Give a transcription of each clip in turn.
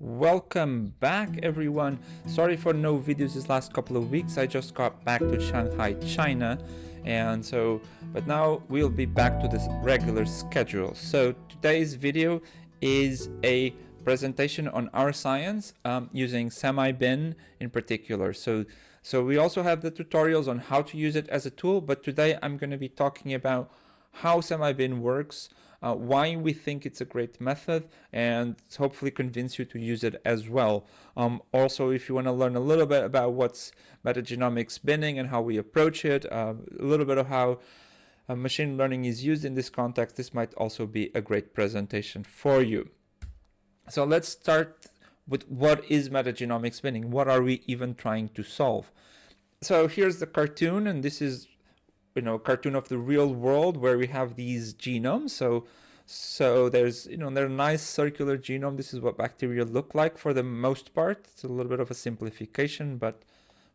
Welcome back everyone. Sorry for no videos these last couple of weeks. I just got back to Shanghai, China, but now we'll be back to this regular schedule. So today's video is a presentation on our science using SemiBin in particular. So we also have the tutorials on how to use it as a tool, but today I'm going to be talking about how SemiBin works, why we think it's a great method, and hopefully convince you to use it as well. Also, if you want to learn a little bit about what's metagenomic binning and how we approach it, a little bit of how machine learning is used in this context, this might also be a great presentation for you. So let's start with what is metagenomic binning? What are we even trying to solve? So here's the cartoon, and this is a cartoon of the real world where we have these genomes. So there's they're a nice circular genome. This is what bacteria look like for the most part. It's a little bit of a simplification, but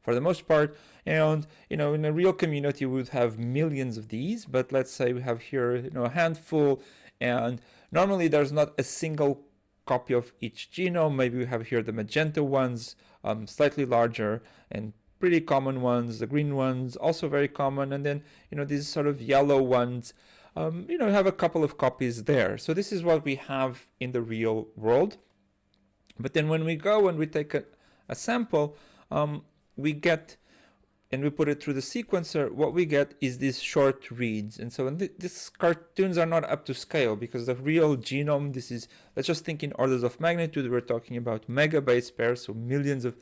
for the most part. And in a real community we would have millions of these, but let's say we have here a handful, and normally there's not a single copy of each genome. Maybe we have here the magenta ones, slightly larger, and pretty common ones, the green ones also very common, and then these sort of yellow ones, have a couple of copies there. So this is what we have in the real world. But then when we go and we take a sample, we get, and we put it through the sequencer, what we get is these short reads. And so these cartoons are not up to scale, because the real genome, let's just think in orders of magnitude. We're talking about mega base pairs, so millions of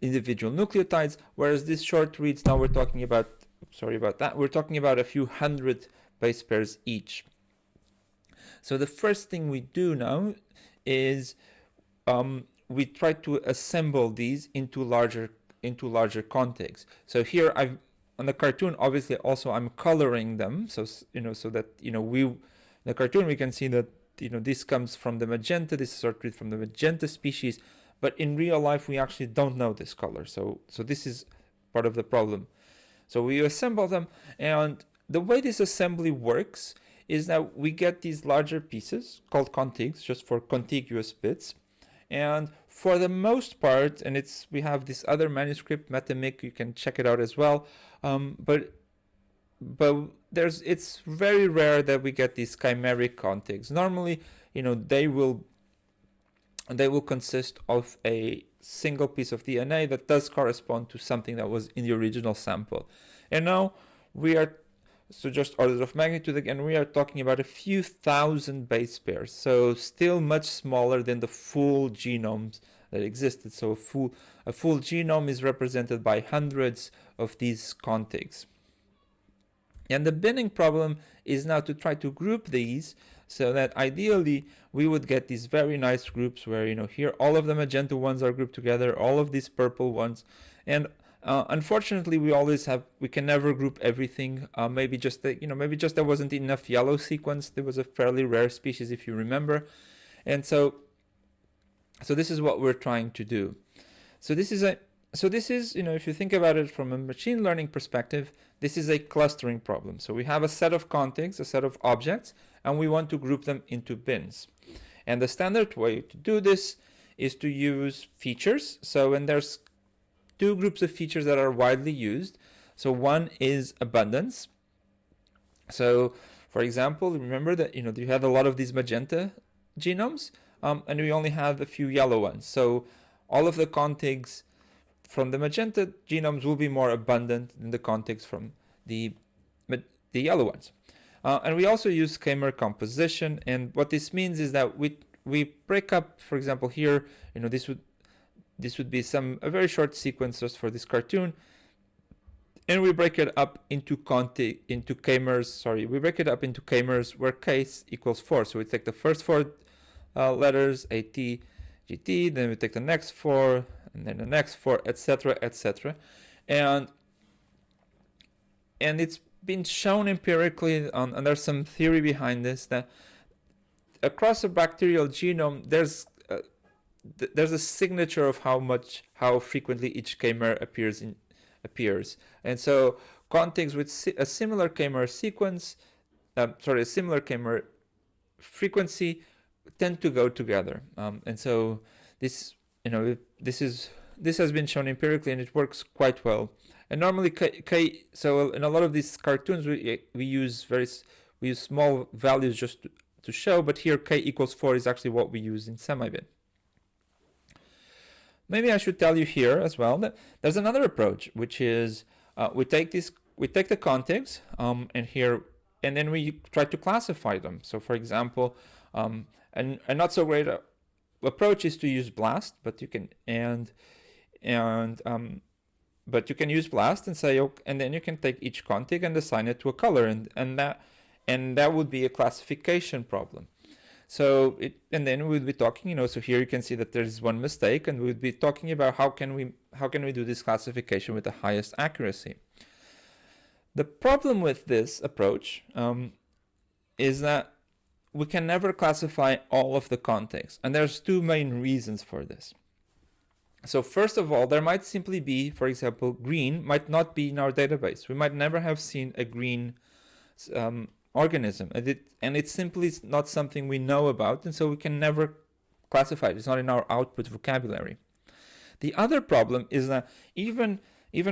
individual nucleotides, whereas these short reads, now we're talking about, we're talking about a few hundred base pairs each. So the first thing we do now is we try to assemble these into larger contigs. So here on the cartoon, obviously also I'm coloring them, so that the cartoon we can see that this comes from the magenta, this is short read from the magenta species. But in real life, we actually don't know this color. So this is part of the problem. So we assemble them, and the way this assembly works is that we get these larger pieces called contigs, just for contiguous bits. And for the most part, and we have this other manuscript, metagenomic, you can check it out as well. But it's very rare that we get these chimeric contigs. Normally, they will consist of a single piece of DNA that does correspond to something that was in the original sample. And now so just orders of magnitude again, we are talking about a few thousand base pairs. So still much smaller than the full genomes that existed. So a full genome is represented by hundreds of these contigs. And the binning problem is now to try to group these, so that ideally we would get these very nice groups where here all of the magenta ones are grouped together, all of these purple ones, and unfortunately we can never group everything. Maybe just there wasn't enough yellow sequence. There was a fairly rare species, if you remember, and so this is what we're trying to do. So this is if you think about it from a machine learning perspective, this is a clustering problem. So we have a set of contigs, a set of objects, and we want to group them into bins. And the standard way to do this is to use features. And there's two groups of features that are widely used. So one is abundance. So for example, remember that you had a lot of these magenta genomes, and we only have a few yellow ones. So all of the contigs from the magenta genomes will be more abundant than the contigs from the yellow ones. And we also use chimer composition, and what this means is that we break up, for example, here, this would be a very short sequence just for this cartoon, and we break it up into chimers. We break it up into chimers where case equals 4. So we take the first 4 letters, AT, GT, then we take the next 4, and then the next 4, etc., etc. And it's been shown empirically, and there's some theory behind this, that across a bacterial genome there's a signature of how frequently each chimer appears. And so contigs with a similar chimer sequence, a similar chimer frequency tend to go together, and so this, this has been shown empirically, and it works quite well. And normally so in a lot of these cartoons we use small values just to show, but here k equals 4 is actually what we use in SemiBin. Maybe I should tell you here as well that there's another approach, which is we take the contigs and then we try to classify them. So for example, a not so great approach is to use BLAST, but you can but you can use BLAST and say, okay, and then you can take each contig and assign it to a color, and that would be a classification problem. So and then we'll be talking, so here you can see that there's one mistake, and we'll be talking about how can we do this classification with the highest accuracy. The problem with this approach is that we can never classify all of the contigs, and there's two main reasons for this. So first of all, there might simply be, for example, green might not be in our database. We might never have seen a green organism, and it's simply not something we know about, and so we can never classify it. It's not in our output vocabulary. The other problem is that even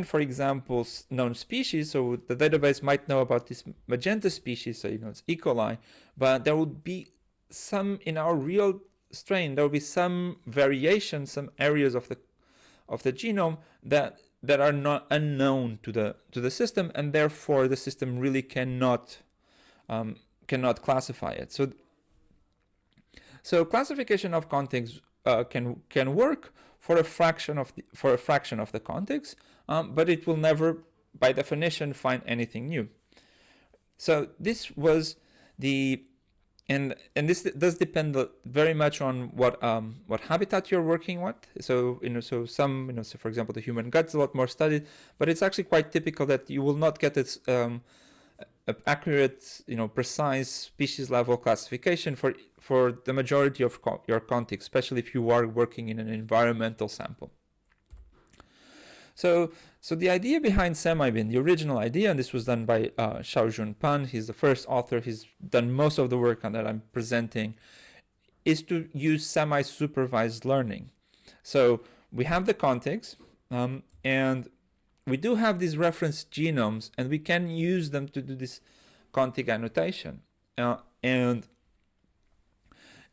for example, known species, so the database might know about this magenta species, so it's E. coli, but there would be some in our real strain, there will be some variation, some areas of the genome that are not unknown to the system, and therefore the system really cannot classify it. So classification of contigs can work for a fraction of the contigs, but it will never, by definition, find anything new. So this was and this does depend very much on what habitat you're working with. So so for example, the human gut's a lot more studied, but it's actually quite typical that you will not get this accurate, precise species level classification for the majority of your contigs, especially if you are working in an environmental sample. So the idea behind SemiBin, the original idea, and this was done by Xiaojun Pan, he's the first author, he's done most of the work on that I'm presenting, is to use semi-supervised learning. So we have the contigs, and we do have these reference genomes, and we can use them to do this contig annotation. And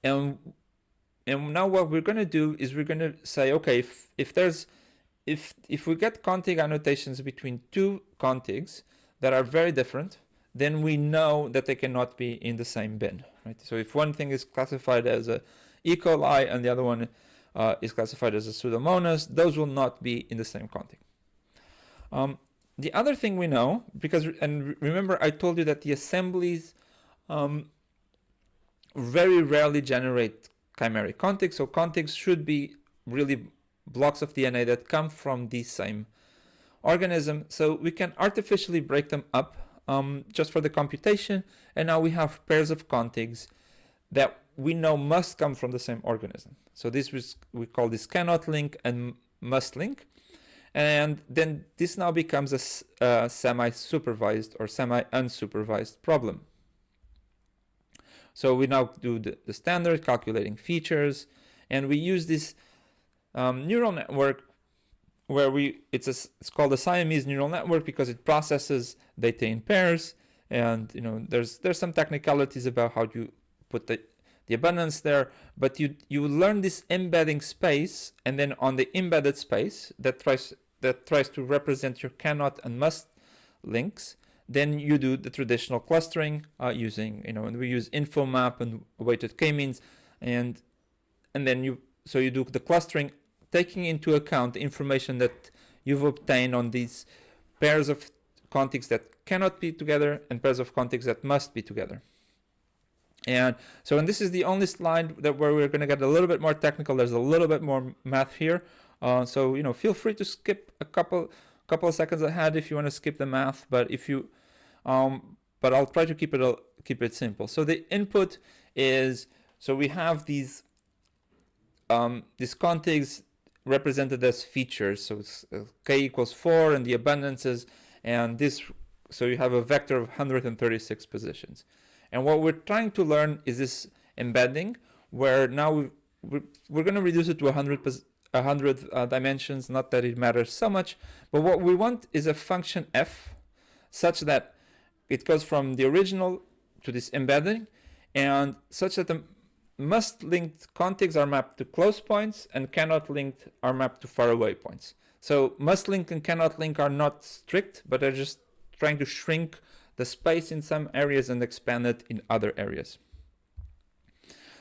now what we're going to do is we're going to say, okay, if we get contig annotations between two contigs that are very different, then we know that they cannot be in the same bin, right? So if one thing is classified as a E. coli and the other one is classified as a Pseudomonas, those will not be in the same contig. The other thing we know, and remember I told you that the assemblies very rarely generate chimeric contigs, so contigs should be really blocks of DNA that come from the same organism, so we can artificially break them up just for the computation, and now we have pairs of contigs that we know must come from the same organism. So we call this cannot link and must link, and then this now becomes a semi-supervised or semi-unsupervised problem. So we now do the standard calculating features, and we use this neural network where it's called a Siamese neural network because it processes data in pairs, and there's some technicalities about how you put the abundance there, but you learn this embedding space, and then on the embedded space that tries to represent your cannot and must links, then you do the traditional clustering using and we use InfoMap and weighted k-means, and then you do the clustering taking into account the information that you've obtained on these pairs of contigs that cannot be together and pairs of contigs that must be together. And this is the only slide where we're going to get a little bit more technical. There's a little bit more math here, so feel free to skip a couple of seconds ahead if you want to skip the math. But if you, but I'll try to keep it simple. So the input is, so we have these contigs represented as features. So it's k equals 4 and the abundances, and this. So you have a vector of 136 positions. And what we're trying to learn is this embedding, where now we're going to reduce it to 100 dimensions. Not that it matters so much, but what we want is a function f such that it goes from the original to this embedding, and such that the must linked contigs are mapped to close points and cannot linked are mapped to far away points. So must link and cannot link are not strict, but they're just trying to shrink the space in some areas and expand it in other areas.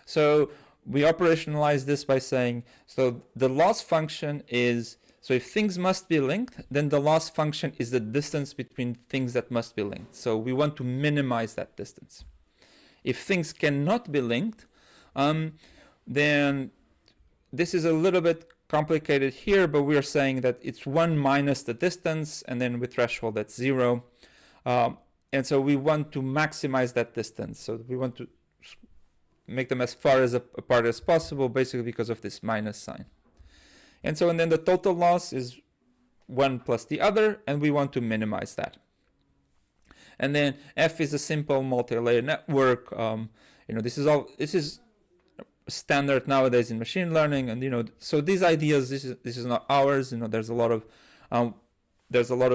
So we operationalize this by saying, so the loss function is, so if things must be linked, then the loss function is the distance between things that must be linked. So we want to minimize that distance. If things cannot be linked, then this is a little bit complicated here, but we are saying that it's 1 minus the distance, and then with threshold that's 0. And so we want to maximize that distance. So we want to make them as far as apart as possible, basically because of this minus sign. And so, and then the total loss is 1 plus the other, and we want to minimize that. And then F is a simple multi-layer network. This is standard nowadays in machine learning, and so these ideas, this is not ours. There's a lot of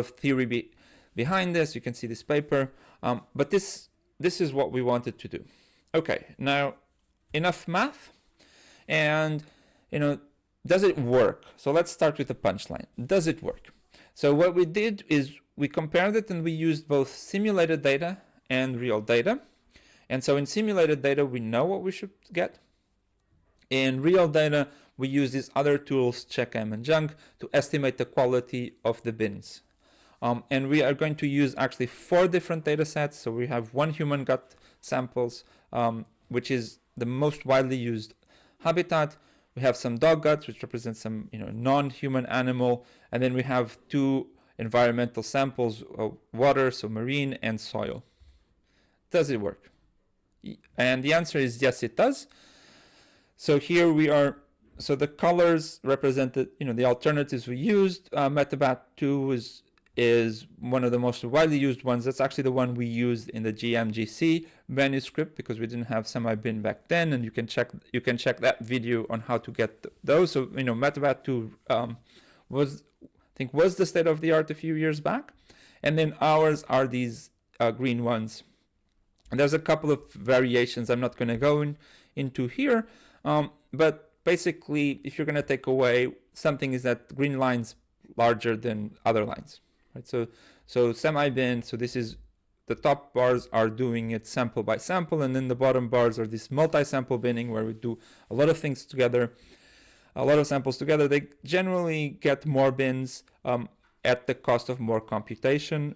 theory behind this. You can see this paper, but this is what we wanted to do. Okay, now enough math, and does it work? So let's start with the punchline. Does it work? So what we did is we compared it, and we used both simulated data and real data. And so in simulated data, we know what we should get. In real data, we use these other tools, checkm and junk, to estimate the quality of the bins. And we are going to use actually 4 different data sets. So we have 1 human gut samples, which is the most widely used habitat. We have some dog guts, which represent some non-human animal. And then we have 2 environmental samples, water, so marine, and soil. Does it work? And the answer is yes, it does. So here we are, so the colors represented, the alternatives we used. MetaBat2 is one of the most widely used ones. That's actually the one we used in the GMGC manuscript, because we didn't have SemiBin back then, and you can check that video on how to get those. So MetaBat2 was the state of the art a few years back, and then ours are these green ones. And there's a couple of variations I'm not going to go into here, but basically, if you're going to take away something, is that green line's larger than other lines, right? So SemiBin, so this is, the top bars are doing it sample by sample, and then the bottom bars are this multi-sample binning, where we do a lot of things together, a lot of samples together. They generally get more bins at the cost of more computation,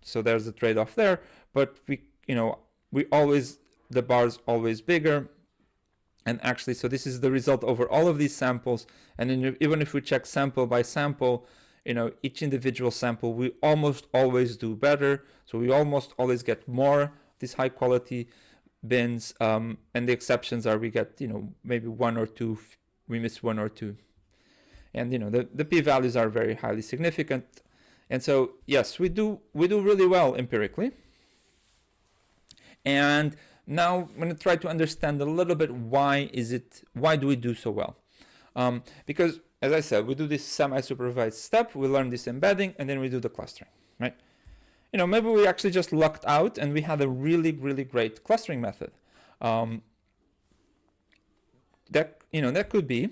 so there's a trade-off there. But the bar's always bigger. And actually, so this is the result over all of these samples. And then even if we check sample by sample, each individual sample, we almost always do better. So we almost always get more these high quality bins. And the exceptions are we get, maybe 1 or 2, we miss 1 or 2. And, the p-values are very highly significant. And so, yes, we do really well empirically. And now I'm going to try to understand a little bit why do we do so well? Because, as I said, we do this semi-supervised step, we learn this embedding, and then we do the clustering, right? Maybe we actually just lucked out and we had a really, really great clustering method. That could be.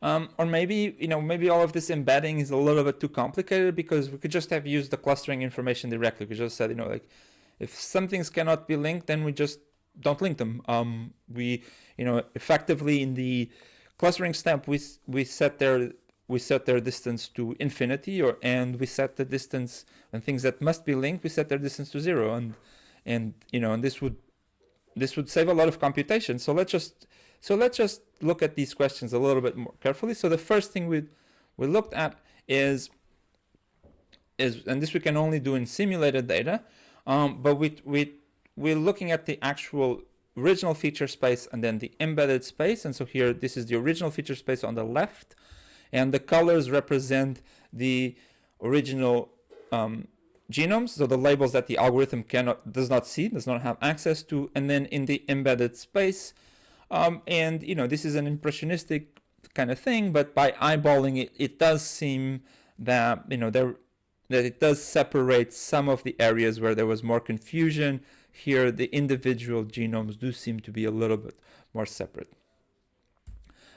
Or maybe all of this embedding is a little bit too complicated, because we could just have used the clustering information directly. We just said, if some things cannot be linked, then we just don't link them. Effectively in the clustering step, we set their distance to infinity, and we set the distance on things that must be linked. We set their distance to 0, and this would save a lot of computation. So let's just look at these questions a little bit more carefully. So the first thing we looked at is, and this we can only do in simulated data, but we're looking at the actual original feature space and then the embedded space. And so here, this is the original feature space on the left, and the colors represent the original genomes, so the labels that the algorithm does not have access to. And then in the embedded space, And this is an impressionistic kind of thing, but by eyeballing it, it does seem that that it does separate some of the areas where there was more confusion. Here, the individual genomes do seem to be a little bit more separate.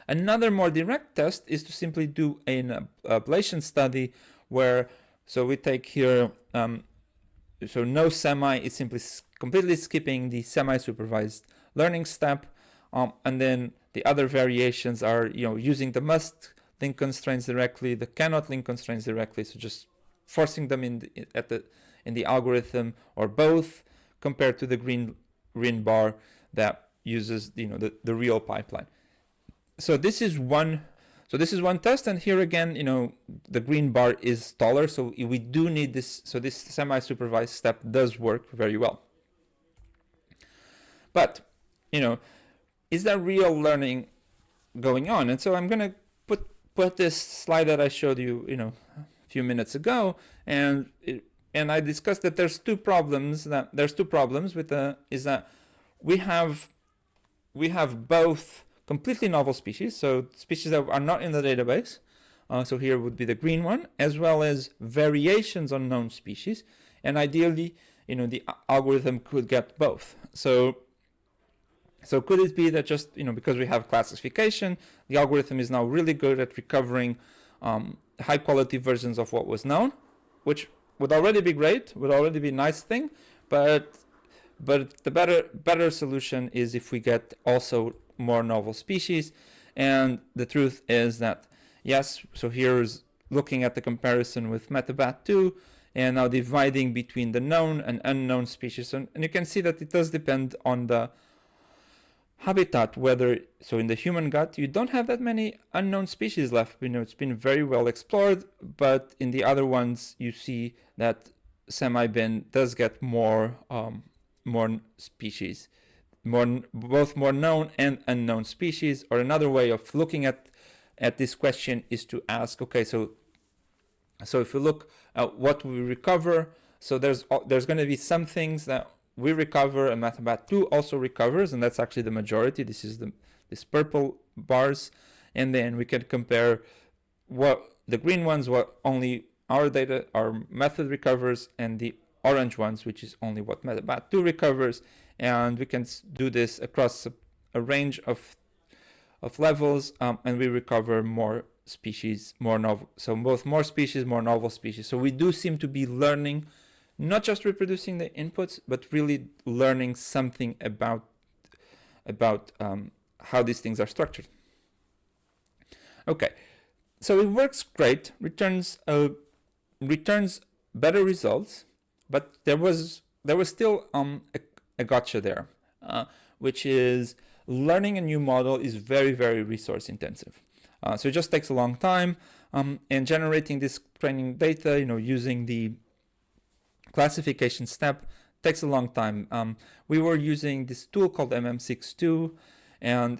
Another more direct test is to simply do an ablation study where, so we take here, so no semi is simply completely skipping the semi-supervised learning step, and then the other variations are, using the must link constraints directly, the cannot link constraints directly, so just forcing them in the algorithm, or both, compared to the green bar that uses the real pipeline. So this is one test, and here again, the green bar is taller, so we do need this. So this semi-supervised step does work very well. But is there real learning going on? And so I'm going to put this slide that I showed you, a few minutes ago, and I discussed that there's two problems. With is that we have both completely novel species, so species that are not in the database. So here would be the green one, as well as variations on known species, and ideally, the algorithm could get both. So could it be that just because we have classification, the algorithm is now really good at recovering high quality versions of what was known, which would already be great, would already be a nice thing, but the better solution is if we get also more novel species. And the truth is that yes, so here's looking at the comparison with MetaBat2 and now dividing between the known and unknown species, and you can see that it does depend on the habitat, so in the human gut you don't have that many unknown species left. It's been very well explored, but in the other ones you see that SemiBin does get more species, both more known and unknown species. Or another way of looking at this question is to ask, okay, so if we look at what we recover, so there's going to be some things that we recover and MetaBat2 also recovers, and that's actually the majority. This is this purple bars, and then we can compare what the green ones, what only our method recovers, and the orange ones, which is only what MetaBat2 recovers, and we can do this across a range of levels, and we recover more species, more novel. So both more species, more novel species. So we do seem to be learning. Not just reproducing the inputs, but really learning something about how these things are structured. Okay, so it works great, returns better results, but there was still a gotcha there, which is learning a new model is very, very resource intensive. So it just takes a long time, and generating this training data, using the classification step takes a long time. We were using this tool called MM62, and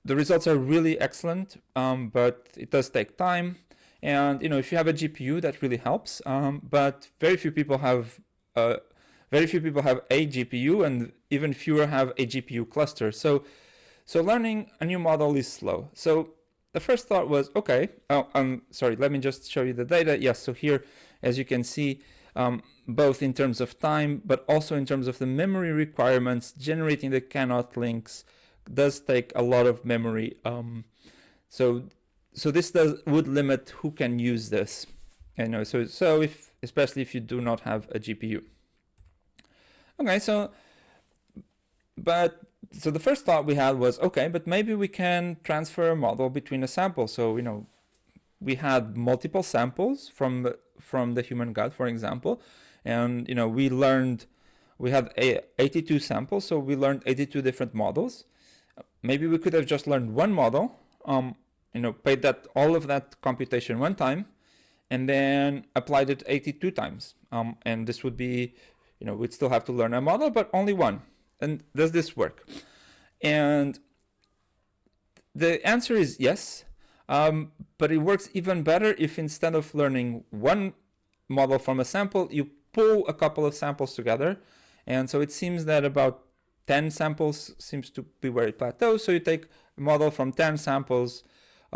the results are really excellent, but it does take time. And if you have a GPU, that really helps. But very few people have a GPU, and even fewer have a GPU cluster. So learning a new model is slow. So the first thought was, okay. Sorry. Let me just show you the data. Yes. So here, as you can see, both in terms of time, but also in terms of the memory requirements, generating the cannot links does take a lot of memory. So this would limit who can use this. So especially if you do not have a GPU. Okay, so the first thought we had was, okay, but maybe we can transfer a model between a sample. So we had multiple samples from the human gut, for example, and we had 82 samples, so we learned 82 different models. Maybe we could have just learned one model, paid all of that computation one time, and then applied it 82 times. And this would be, we'd still have to learn a model, but only one. And does this work? And the answer is yes. But it works even better if instead of learning one model from a sample, you pull a couple of samples together. And so it seems that about 10 samples seems to be where it plateaus. So you take a model from 10 samples,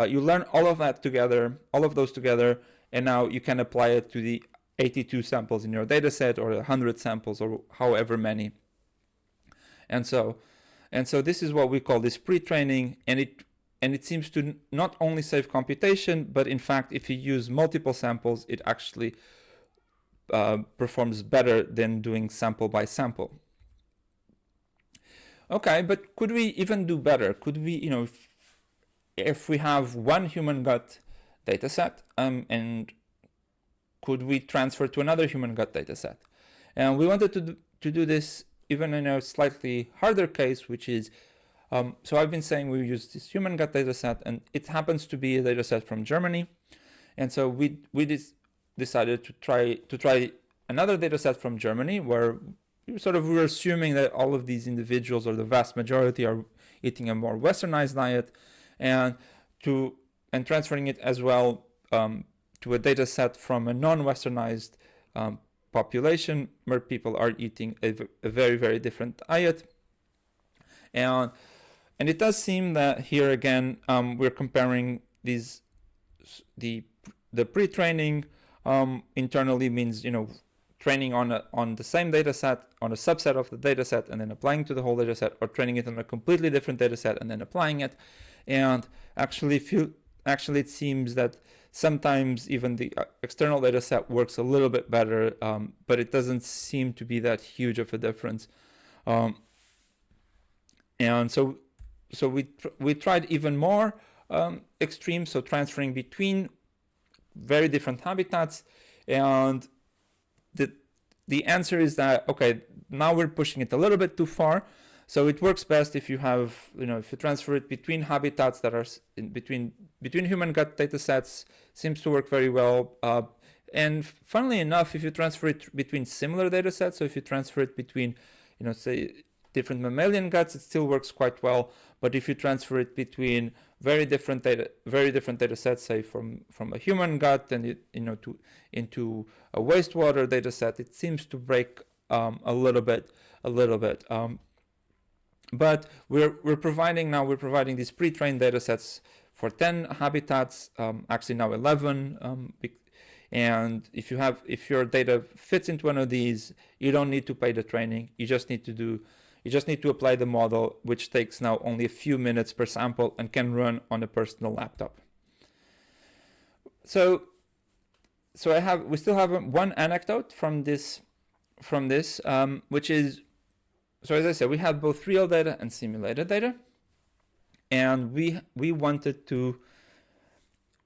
you learn all of that together, all of those together, and now you can apply it to the 82 samples in your data set, or 100 samples, or however many. And so this is what we call this pre-training, and it seems to not only save computation, but in fact, if you use multiple samples, it actually performs better than doing sample by sample. Okay, but could we even do better? Could we, you know, if we have one human gut data set, and could we transfer to another human gut data set? And we wanted to do this even in a slightly harder case, which is, so I've been saying we use this human gut data set, and it happens to be a data set from Germany. And so we decided to try another data set from Germany, where we're assuming that all of these individuals, or the vast majority, are eating a more westernized diet, and transferring it as well to a data set from a non-westernized population, where people are eating a very, very different diet. And it does seem that here again, we're comparing the pre-training internally means, you know, training on the same data set, on a subset of the data set, and then applying to the whole data set, or training it on a completely different data set and then applying it. And actually it seems that sometimes even the external data set works a little bit better, but it doesn't seem to be that huge of a difference. And so we tried even more extreme, so transferring between very different habitats, and the answer is that, okay, now we're pushing it a little bit too far. So it works best if you have, you know, if you transfer it between habitats that are between human gut data sets, seems to work very well. And funnily enough, if you transfer it between similar data sets, so if you transfer it between, you know, say different mammalian guts, it still works quite well. But if you transfer it between very different data sets, say from a human gut and into a wastewater data set, it seems to break a little bit. But we're providing these pre-trained data sets for 10 habitats, actually now 11. And if your data fits into one of these, you don't need to pay the training. You just need to apply the model, which takes now only a few minutes per sample and can run on a personal laptop. So we still have one anecdote from this, which is, so as I said, we have both real data and simulated data, and we wanted to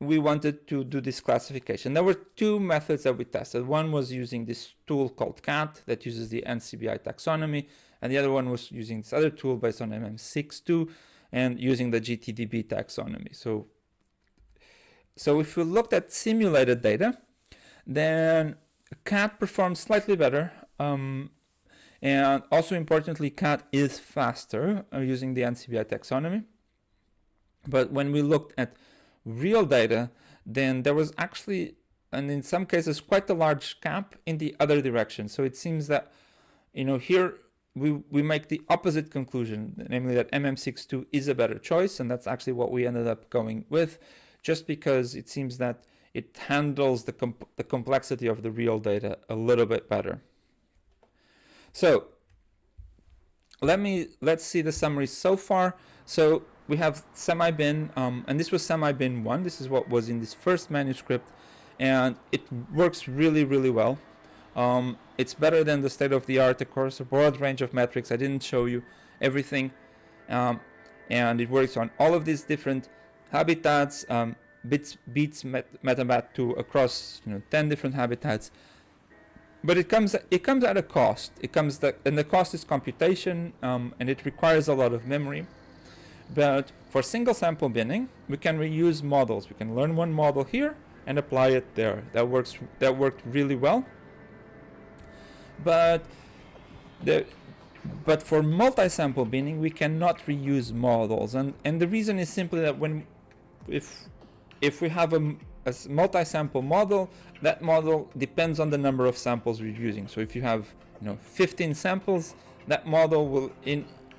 do this classification. There were two methods that we tested. One was using this tool called CAT that uses the NCBI taxonomy, and the other one was using this other tool based on MM62 and using the GTDB taxonomy. So if we looked at simulated data, then CAT performs slightly better. And also importantly, CAT is faster using the NCBI taxonomy. But when we looked at real data, then there was actually, and in some cases, quite a large gap in the other direction. So it seems that, you know, here we make the opposite conclusion, namely that MM62 is a better choice, and that's actually what we ended up going with, just because it seems that it handles the complexity of the real data a little bit better. So let's see the summary so far. So we have SemiBin, and this was SemiBin 1. This is what was in this first manuscript, and it works really, really well. It's better than the state-of-the-art, of course, a broad range of metrics. I didn't show you everything, and it works on all of these different habitats, beats MetaGenomic across 10 different habitats. But it comes at a cost. And the cost is computation, and it requires a lot of memory. But for single sample binning, we can reuse models. We can learn one model here and apply it there. That worked really well. But for multi-sample binning, we cannot reuse models, and the reason is simply that if we have a multi-sample model, that model depends on the number of samples we're using. So if you have 15 samples, that model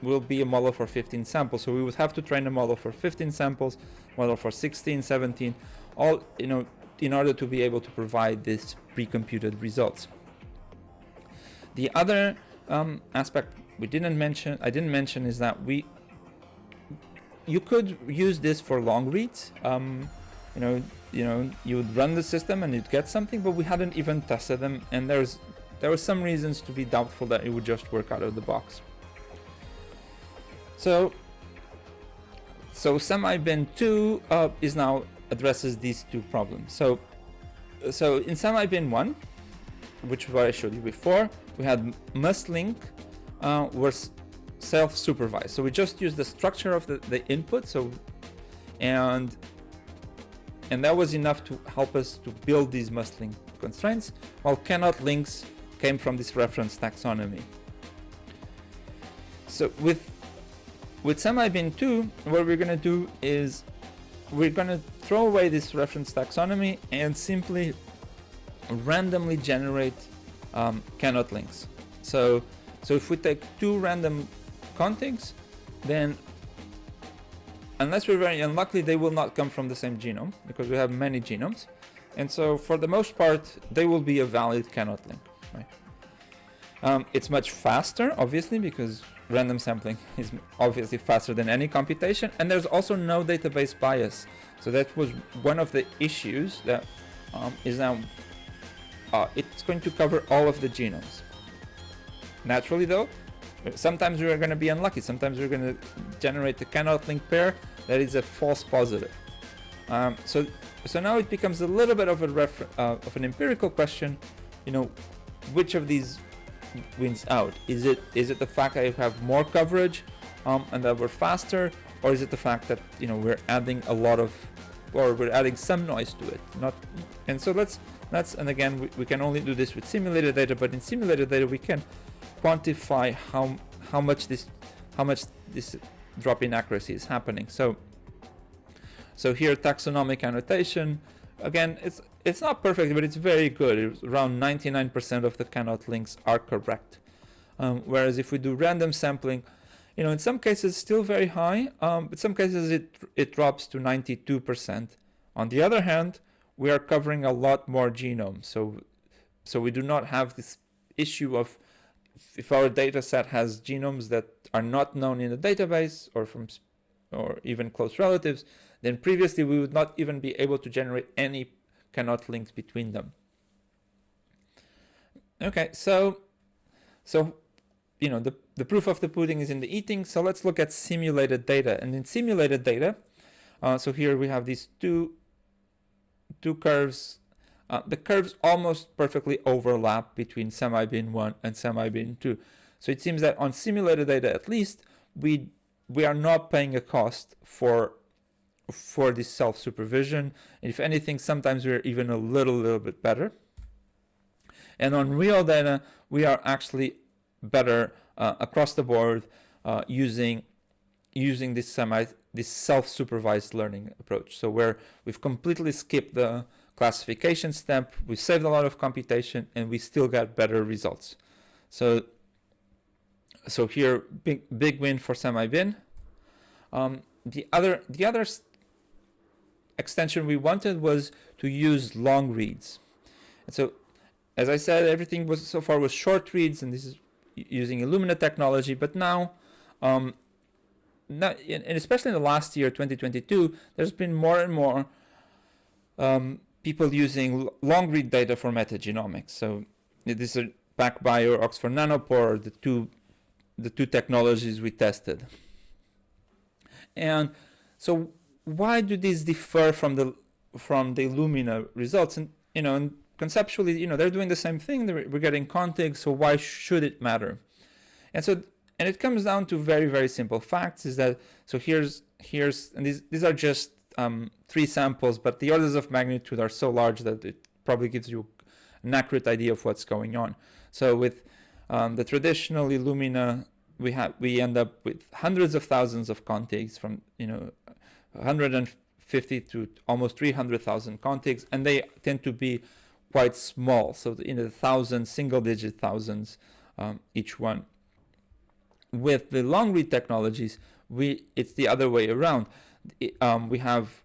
will be a model for 15 samples. So we would have to train a model for 15 samples, model for 16, 17, all, in order to be able to provide these pre-computed results. The other aspect I didn't mention is that you could use this for long reads. You would run the system and you'd get something, but we hadn't even tested them, and there were some reasons to be doubtful that it would just work out of the box. So SemiBin2 is now addresses these two problems. So in SemiBin1, which is what I showed you before, we had must-link was self-supervised. So we just used the structure of the input. And that was enough to help us to build these must-link constraints, while cannot links came from this reference taxonomy. So with SemiBin2, what we're going to do is we're going to throw away this reference taxonomy and simply randomly generate cannot links. So if we take two random contigs, then unless we're very unlucky, they will not come from the same genome, because we have many genomes. And so for the most part, they will be a valid cannot link, right? It's much faster, obviously, because random sampling is obviously faster than any computation, and there's also no database bias. So that was one of the issues that is now it's going to cover all of the genomes. Naturally though, sometimes we're going to be unlucky. Sometimes we're going to generate a cannot link pair that is a false positive. So now it becomes a little bit of an empirical question. Which of these wins out? Is it the fact that I have more coverage and that we're faster, or is it the fact that we're adding we're adding some noise to it? And again, we can only do this with simulated data, but in simulated data we can quantify how much this drop in accuracy is happening. So here, taxonomic annotation, again, it's not perfect, but it's very good. It's around 99% of the cannot links are correct. Whereas if we do random sampling, in some cases still very high, but some cases it drops to 92%. On the other hand, we are covering a lot more genomes, so we do not have this issue of, if our data set has genomes that are not known in the database or even close relatives, then previously we would not even be able to generate any cannot links between them. Okay, so the proof of the pudding is in the eating. So let's look at simulated data. And in simulated data, so here we have these two curves. The curves almost perfectly overlap between SemiBin1 and SemiBin2. So it seems that on simulated data, at least, we are not paying a cost for this self-supervision. If anything, sometimes we're even a little bit better. And on real data, we are actually better across the board using this self-supervised learning approach. So where we've completely skipped the classification step, we saved a lot of computation, and we still got better results. So here, big win for SemiBin. The other extension we wanted was to use long reads. And so, as I said, everything so far was short reads, and this is using Illumina technology. But now, and especially in the last year, 2022, there's been more and more people using long read data for metagenomics. So this is PacBio or Oxford Nanopore, the two technologies we tested. And so why do these differ from the Illumina results? And conceptually, they're doing the same thing. We're getting contigs, so why should it matter? And it comes down to very, very simple facts. Is that here's and these are just 3 samples, but the orders of magnitude are so large that it probably gives you an accurate idea of what's going on. So with the traditional Illumina, we end up with hundreds of thousands of contigs, from 150 to almost 300,000 contigs, and they tend to be quite small, so in the thousands, single-digit thousands each one. With the long read technologies, it's the other way around. We have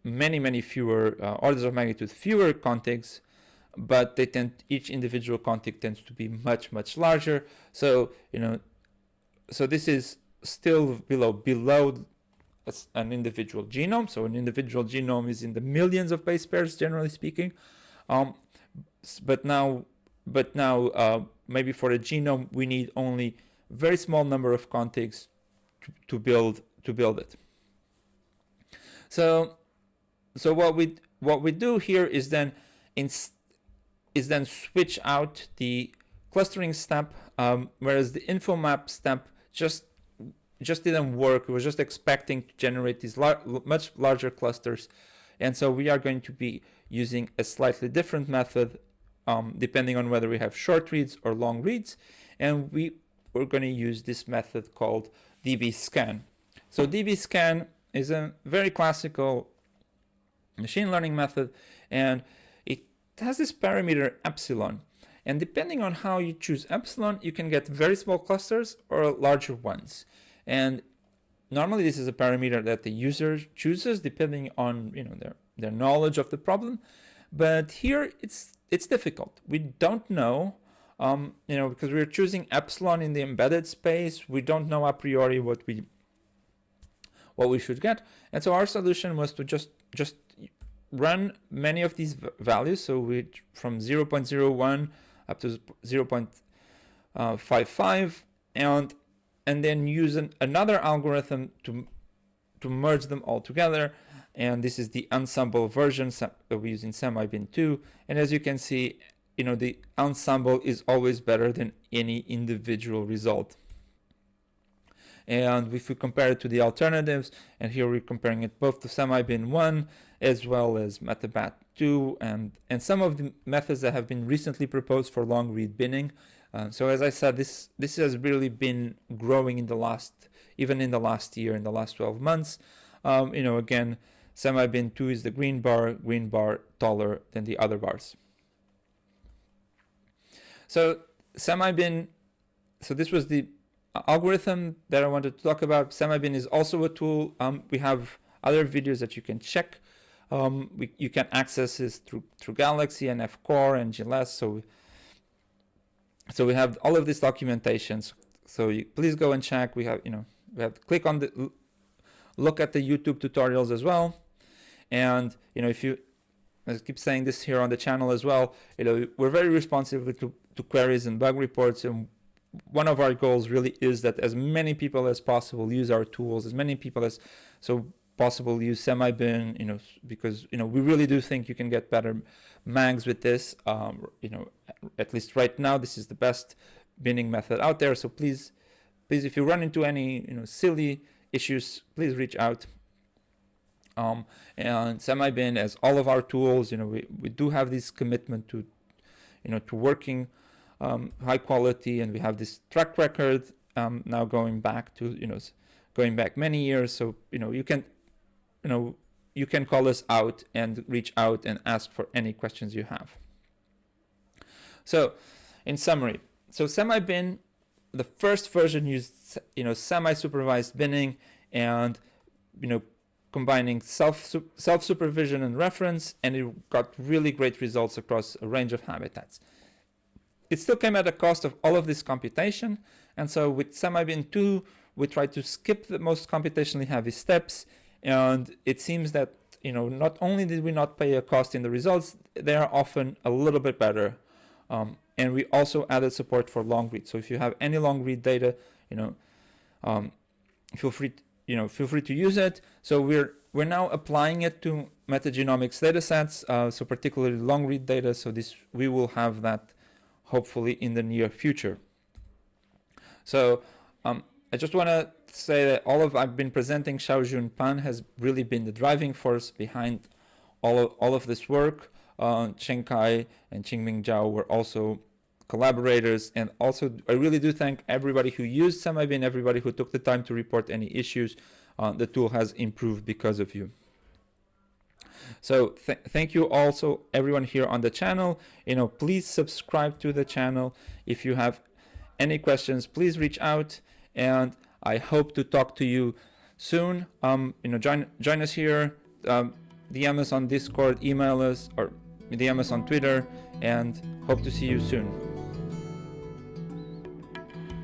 many fewer orders of magnitude fewer contigs, but each individual contig tends to be much larger. So so this is still below an individual genome. So an individual genome is in the millions of base pairs, generally speaking. But now maybe for a genome we need only very small number of contigs to build it. So what we do here is then switch out the clustering step, whereas the info map step just didn't work. We were just expecting to generate these much larger clusters, and so we are going to be using a slightly different method depending on whether we have short reads or long reads, and we're going to use this method called DBscan. So DBscan is a very classical machine learning method, and it has this parameter epsilon. And depending on how you choose epsilon, you can get very small clusters or larger ones. And normally this is a parameter that the user chooses depending on their knowledge of the problem. But here it's difficult. We don't know, because we're choosing epsilon in the embedded space. We don't know a priori what we should get. And so our solution was to just run many of these values. So we from 0.01 up to 0.55 and then use another algorithm to merge them all together. And this is the ensemble version that we use in SemiBin2. And as you can see, the ensemble is always better than any individual result. And if we compare it to the alternatives, and here we're comparing it both to SemiBin1 as well as MetaBat2 and some of the methods that have been recently proposed for long read binning. So as I said, this has really been growing even in the last year, in the last 12 months. Again, SemiBin2 is the green bar taller than the other bars. So this was the algorithm that I wanted to talk about. SemiBin is also a tool. We have other videos that you can check. You can access this through Galaxy and FCore and GLS. So we have all of this documentation. So please go and check. We have click on look at the YouTube tutorials as well. And if you, I keep saying this here on the channel as well, we're very responsive to queries and bug reports, and one of our goals really is that as many people as possible use our tools, as many people as possible use SemiBin, because we really do think you can get better mags with this. At least right now, this is the best binning method out there. So please, if you run into any silly issues, please reach out. And SemiBin, as all of our tools, we do have this commitment to working high quality, and we have this track record now going back many years. So you can call us out and reach out and ask for any questions you have. So in summary, SemiBin, the first version used semi-supervised binning and combining self-supervision and reference, and it got really great results across a range of habitats. It still came at a cost of all of this computation, and so with SemiBin2 we tried to skip the most computationally heavy steps, and it seems that not only did we not pay a cost in the results, they are often a little bit better. And we also added support for long read. So if you have any long read data, feel free to use it. So we're now applying it to metagenomics datasets, so particularly long read data. So we will have that hopefully in the near future. So I just want to say that I've been presenting Xiaojun Pan has really been the driving force behind all of this work. Chen Kai and Qingming Zhao were also collaborators, and also I really do thank everybody who used SemiBin, everybody who took the time to report any issues. The tool has improved because of you. So thank you also everyone here on the channel. Please subscribe to the channel. If you have any questions, please reach out. and I hope to talk to you soon. Join us here, DM us on Discord, email us, or DM us on Twitter, and hope to see you soon.